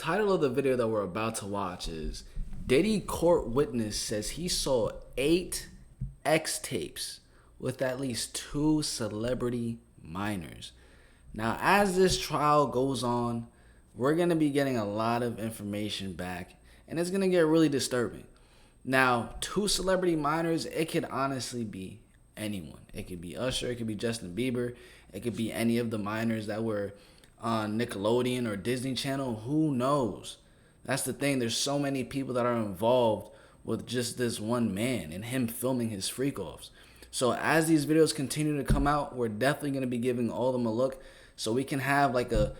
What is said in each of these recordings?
title of the video that we're about to watch is Diddy Court Witness Says He Saw 8 X Tapes with at least 2 celebrity minors. Now, as this trial goes on, we're going to be getting a lot of information back, and it's going to get really disturbing. Now, 2 celebrity minors, it could honestly be anyone. It could be Usher, it could be Justin Bieber, it could be any of the minors that were on Nickelodeon or Disney Channel. Who knows? That's the thing. There's so many people that are involved with just this one man and him filming his freak-offs. So as these videos continue to come out, we're definitely going to be giving all of them a look so we can have like a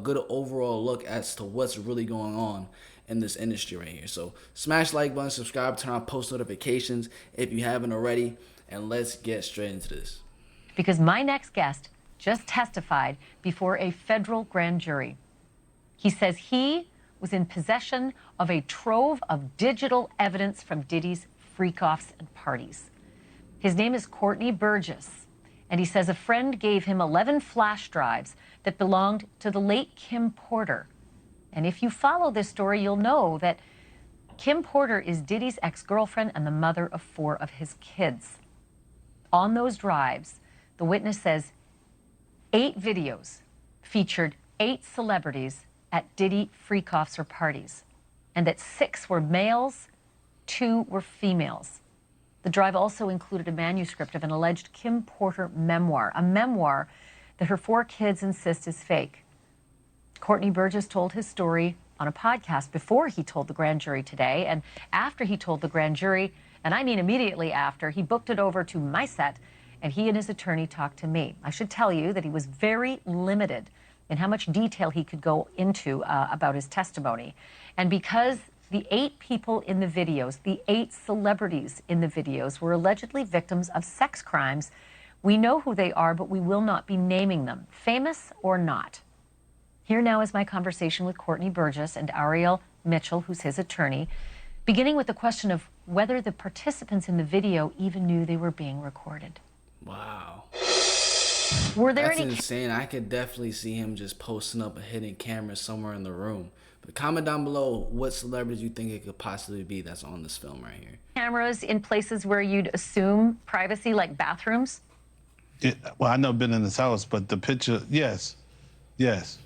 good overall look as to what's really going on in this industry right here. So smash the like button, subscribe, turn on post notifications if you haven't already, and let's get straight into this. Because my next guest just testified before a federal grand jury. He says he was in possession of a trove of digital evidence from Diddy's freak-offs and parties. His name is Courtney Burgess, and he says a friend gave him 11 flash drives that belonged to the late Kim Porter. And if you follow this story, you'll know that Kim Porter is Diddy's ex-girlfriend and the mother of 4 of his kids. On those drives, the witness says 8 videos featured 8 celebrities at Diddy freak-offs or parties, and that 6 were males, 2 were females. The drive also included a manuscript of an alleged Kim Porter memoir, a memoir that her 4 kids insist is fake. Courtney Burgess told his story on a podcast before he told the grand jury today, and after he told the grand jury, and I mean immediately after, he booked it over to my set, and he and his attorney talked to me. I should tell you that he was very limited in how much detail he could go into about his testimony. And because the 8 people in the videos, the 8 celebrities in the videos were allegedly victims of sex crimes, we know who they are, but we will not be naming them, famous or not. Here now is my conversation with Courtney Burgess and Ariel Mitchell, who's his attorney, beginning with the question of whether the participants in the video even knew they were being recorded. Wow. Were there That's any insane. I could definitely see him just posting up a hidden camera somewhere in the room. But comment down below what celebrities you think it could possibly be that's on this film right here. Cameras in places where you'd assume privacy, like bathrooms? Well, I've never been in this house, but the picture, yes. Yes.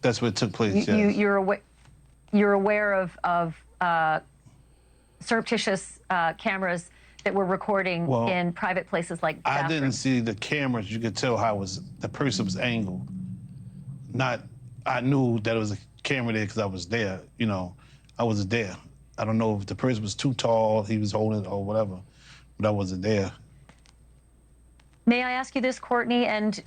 That's where it took place, yes. You're aware of surreptitious cameras that were recording in private places like bathrooms. I didn't see the cameras. You could tell how the person was angled. I knew that it was a camera there because I was there. You know, I wasn't there. I don't know if the person was too tall, he was holding it or whatever, but I wasn't there. May I ask you this, Courtney? And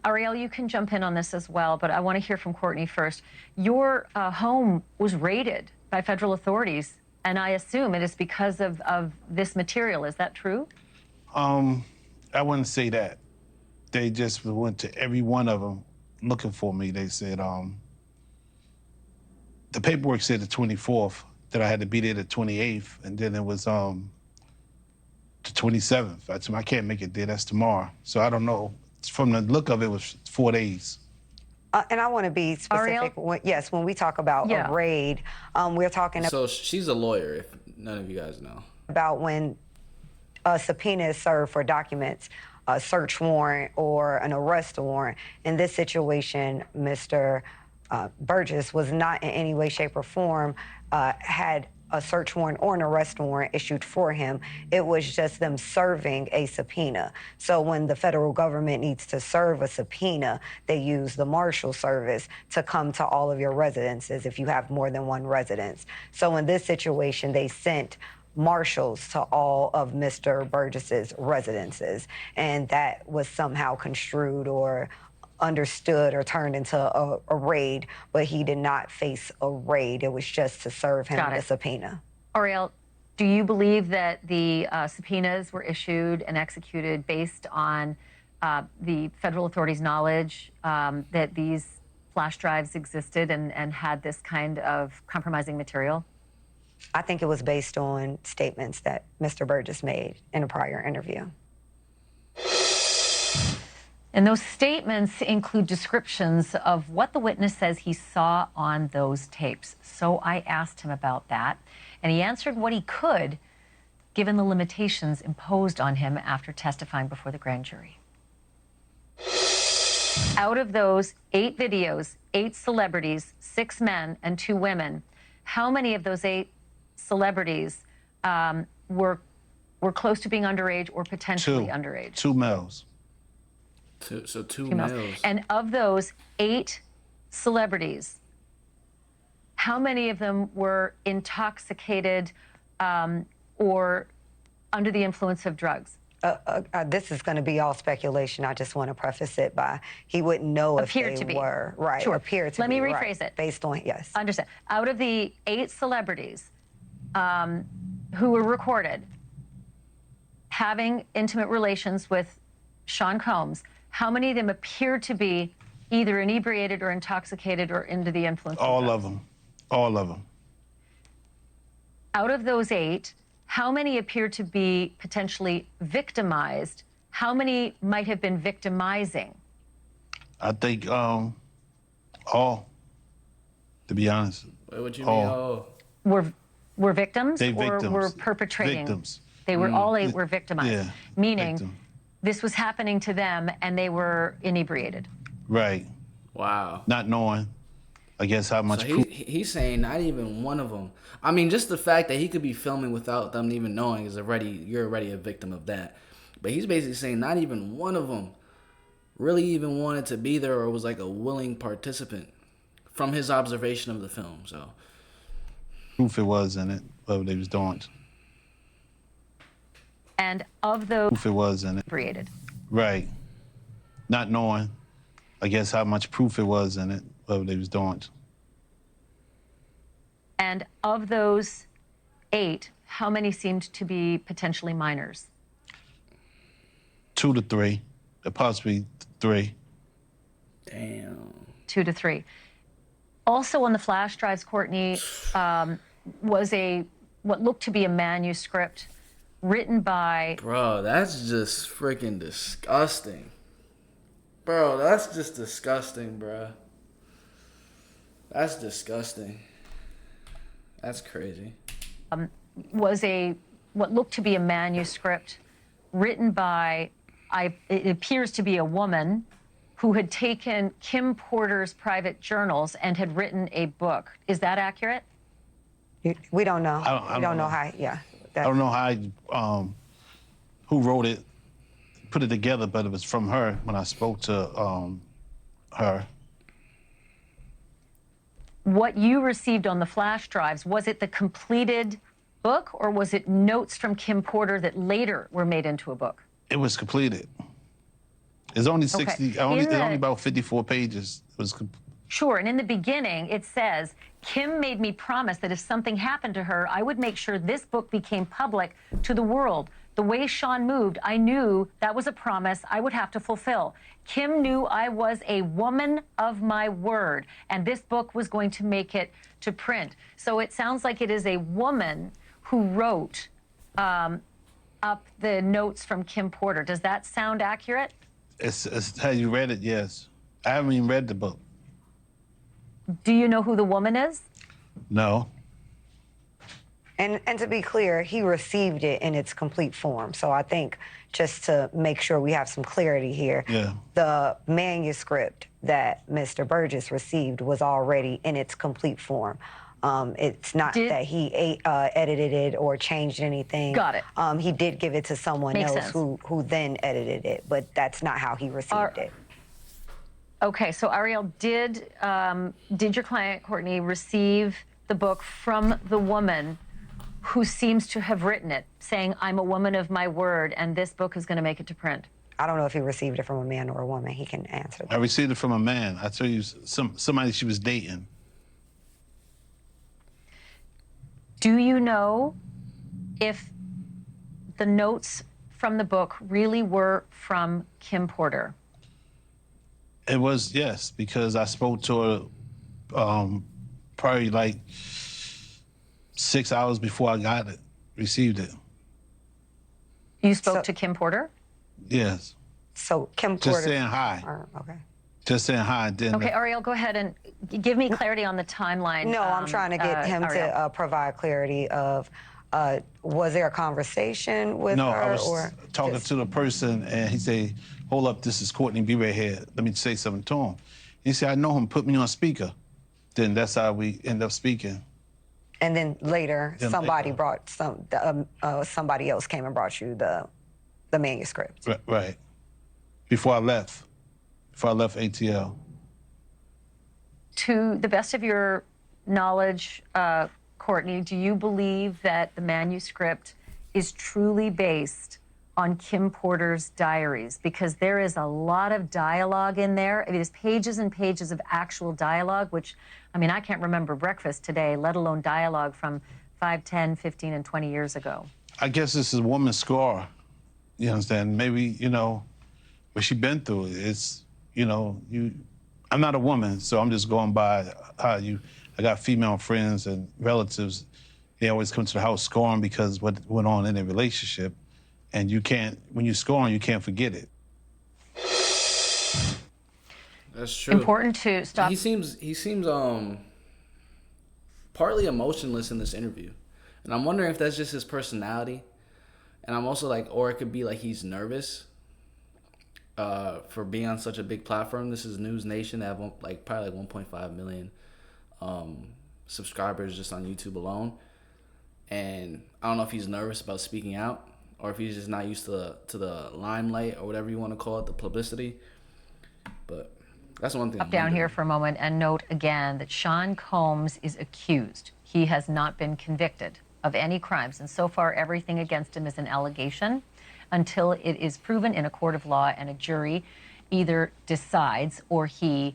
Ariel, you can jump in on this as well, but I want to hear from Courtney first. Your home was raided by federal authorities, and I assume it is because of this material. Is that true? I wouldn't say that. They just went to every one of them looking for me. They said, the paperwork said the 24th, that I had to be there the 28th, and then it was the 27th. I said, I can't make it there, that's tomorrow. So I don't know. From the look of it, it was 4 days. And I want to be specific. Yes, when we talk about a raid, we're talking So she's a lawyer, if none of you guys know. About when a subpoena is served for documents, a search warrant or an arrest warrant. In this situation, Mr. Burgess was not in any way, shape, or form had a search warrant or an arrest warrant issued for him. It was just them serving a subpoena. So when the federal government needs to serve a subpoena, they use the Marshal Service to come to all of your residences if you have more than one residence. So in this situation, they sent marshals to all of Mr. Burgess's residences, and that was somehow construed or understood or turned into a raid, but he did not face a raid. It was just to serve him the subpoena. Ariel, do you believe that the subpoenas were issued and executed based on the federal authorities' knowledge that these flash drives existed and had this kind of compromising material? I think it was based on statements that Mr. Burgess made in a prior interview. And those statements include descriptions of what the witness says he saw on those tapes. So I asked him about that, and he answered what he could, given the limitations imposed on him after testifying before the grand jury. Out of those 8 videos, 8 celebrities, 6 men and 2 women, how many of those 8 celebrities were close to being underage or potentially underage? 2 males. Two males. And of those 8 celebrities, how many of them were intoxicated or under the influence of drugs? This is going to be all speculation. I just want to preface it by he wouldn't know if Appeared they to be. were. Right. Sure. Appeared to Let be. me rephrase right, it. Based on, yes. Understand. Out of the 8 celebrities who were recorded having intimate relations with Sean Combs, how many of them appeared to be either inebriated or intoxicated or under the influence of drugs? All of them. All of them. Out of those 8, how many appear to be potentially victimized? How many might have been victimizing? I think all, to be honest. What you mean? Oh, Were victims They or victims. were perpetrating? Victims. They were all 8 were victimized. Yeah, meaning victim. this was happening to them and they were inebriated. Right. wow. Not knowing, I guess, how much So proof. he's saying not even one of them. I mean, just the fact that he could be filming without them even knowing is you're already a victim of that. But he's basically saying not even one of them really even wanted to be there or was like a willing participant from his observation of the film. So proof it was in it, what they was doing. And of those Proof it was in it. inebriated. Right. Not knowing, I guess, how much proof it was in it, what they was doing. And of those 8, how many seemed to be potentially minors? 2 to 3, possibly 3. damn. 2 to 3. Also on the flash drives, Courtney, was what looked to be a manuscript written by... Bro, that's just freaking disgusting. Bro, that's just disgusting, bro. That's disgusting. That's crazy. was what looked to be a manuscript written by, it appears to be a woman who had taken Kim Porter's private journals and had written a book. Is that accurate? We don't know. I We don't know how, yeah. I don't know how, who wrote it, put it together, but it was from her when I spoke to her. What you received on the flash drives, was it the completed book or was it notes from Kim Porter that later were made into a book? It was completed. It's only 60, Okay. it's only about 54 pages. It was Sure, and in the beginning, it says, Kim made me promise that if something happened to her, I would make sure this book became public to the world. The way Sean moved, I knew that was a promise I would have to fulfill. Kim knew I was a woman of my word, and this book was going to make it to print. So it sounds like it is a woman who wrote up the notes from Kim Porter. Does that sound accurate? it's how you read it, yes. I haven't even read the book. Do you know who the woman is? No. And to be clear, he received it in its complete form. So I think just to make sure we have some clarity here, Yeah. the manuscript that Mr. Burgess received was already in its complete form. It's not that he edited it or changed anything. Got it. He did give it to someone Makes else sense. who then edited it, but that's not how he received it. Okay, so Ariel, did your client, Courtney, receive the book from the woman who seems to have written it, saying, I'm a woman of my word, and this book is going to make it to print? I don't know if he received it from a man or a woman. He can answer I that. received it from a man. I tell you, somebody she was dating. Do you know if the notes from the book really were from Kim Porter? It was, yes, because I spoke to her probably like 6 hours before I got it, received it. You spoke So- to Kim Porter? Yes. So Kim Just Porter. saying hi. Okay. Just saying hi. Then Okay, Ariel, go ahead and give me clarity on the timeline. No, I'm trying to get him Ariel. to provide clarity of, was there a conversation with no, I her was or talking just- to the person, and he said, "Hold up, this is Courtney. Be right here. Let me say something to him." He said, "I know him. Put me on speaker." Then that's how we end up speaking. And then later, Then somebody later. brought somebody else came and brought you the manuscript. Right. Before I left ATL. To the best of your knowledge, Courtney, do you believe that the manuscript is truly based on Kim Porter's diaries? Because there is a lot of dialogue in there. I mean, there's pages and pages of actual dialogue, which, I mean, I can't remember breakfast today, let alone dialogue from 5, 10, 15, and 20 years ago. I guess this is a woman's scar. You understand? Maybe, you know, what she been through. It's, you know, I'm not a woman, so I'm just going by how I got female friends and relatives. They always come to the house scoring because what went on in their relationship. And you can't, when you're scoring, you can't forget it. That's true. Important to stop. He seems partly emotionless in this interview, and I'm wondering if that's just his personality. And I'm also like, or it could be like he's nervous for being on such a big platform. This is News Nation. They have probably 1.5 million subscribers just on YouTube alone. And I don't know if he's nervous about speaking out, or if he's just not used to the limelight or whatever you want to call it, the publicity. But that's one thing. Up down here for a moment and note again that Sean Combs is accused. He has not been convicted of any crimes, and so far everything against him is an allegation until it is proven in a court of law and a jury either decides or he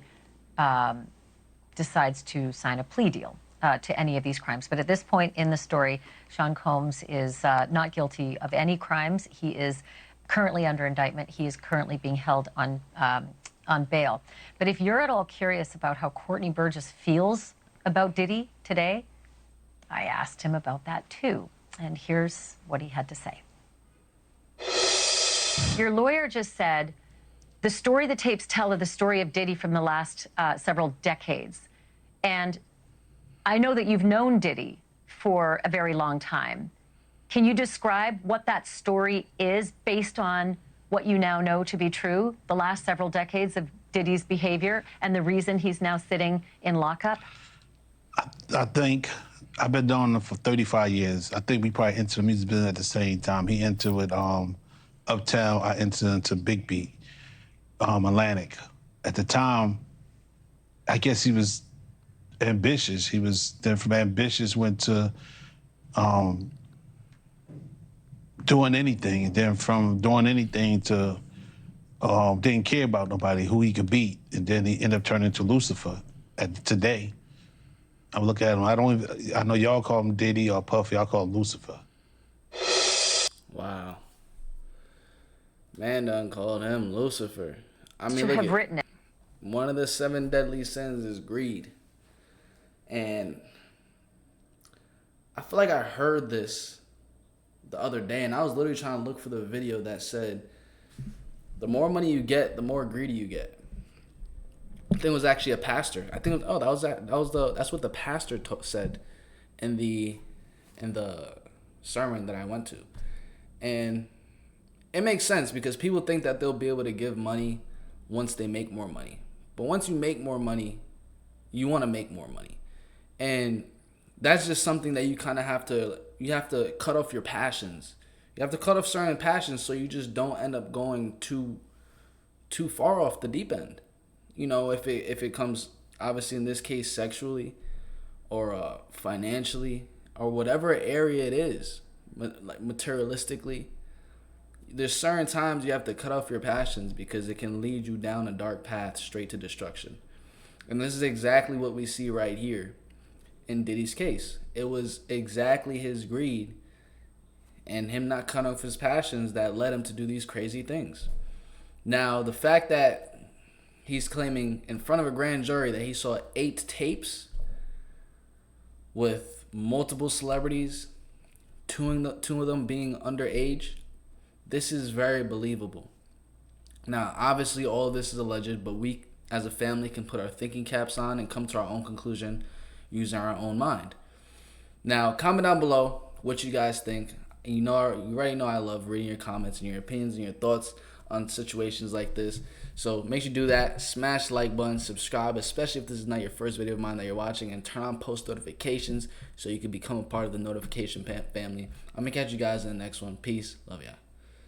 decides to sign a plea deal to any of these crimes. But at this point in the story, Sean Combs is not guilty of any crimes. He is currently under indictment. He is currently being held on bail. But if you're at all curious about how Courtney Burgess feels about Diddy today, I asked him about that too. And here's what he had to say. Your lawyer just said the story the tapes tell are the story of Diddy from the last several decades. And I know that you've known Diddy for a very long time. Can you describe what that story is based on what you now know to be true, the last several decades of Diddy's behavior and the reason he's now sitting in lockup? I think I've been doing it for 35 years. I think we probably entered the music business at the same time. He entered it Uptown, I entered into Big Beat, Atlantic. At the time, I guess he was ambitious. He was then from ambitious went to doing anything, and then from doing anything to didn't care about nobody, who he could beat, and then he ended up turning into Lucifer. Today, I look at him. I know y'all call him Diddy or Puffy. I call him Lucifer. Wow. Man done called him Lucifer. I mean, To have written it. One of the 7 deadly sins is greed. And I feel like I heard this the other day, and I was literally trying to look for the video that said, the more money you get, the more greedy you get. I think it was actually a pastor. I think that's what the pastor said in the sermon that I went to. And it makes sense because people think that they'll be able to give money once they make more money. But once you make more money, you want to make more money. And that's just something that you kind of have to cut off your passions. You have to cut off certain passions so you just don't end up going too far off the deep end. You know, if it comes, obviously in this case, sexually or financially or whatever area it is, like materialistically, there's certain times you have to cut off your passions because it can lead you down a dark path straight to destruction. And this is exactly what we see right here in Diddy's case. It was exactly his greed and him not cutting off his passions that led him to do these crazy things. Now, the fact that he's claiming in front of a grand jury that he saw 8 tapes with multiple celebrities, two of them being underage, this is very believable. Now, obviously, all of this is alleged, but we, as a family, can put our thinking caps on and come to our own conclusion using our own mind. Now, comment down below what you guys think. You already know I love reading your comments and your opinions and your thoughts on situations like this. So make sure you do that. Smash the like button, subscribe, especially if this is not your first video of mine that you're watching, and turn on post notifications so you can become a part of the notification family. I'm going to catch you guys in the next one. Peace. Love ya.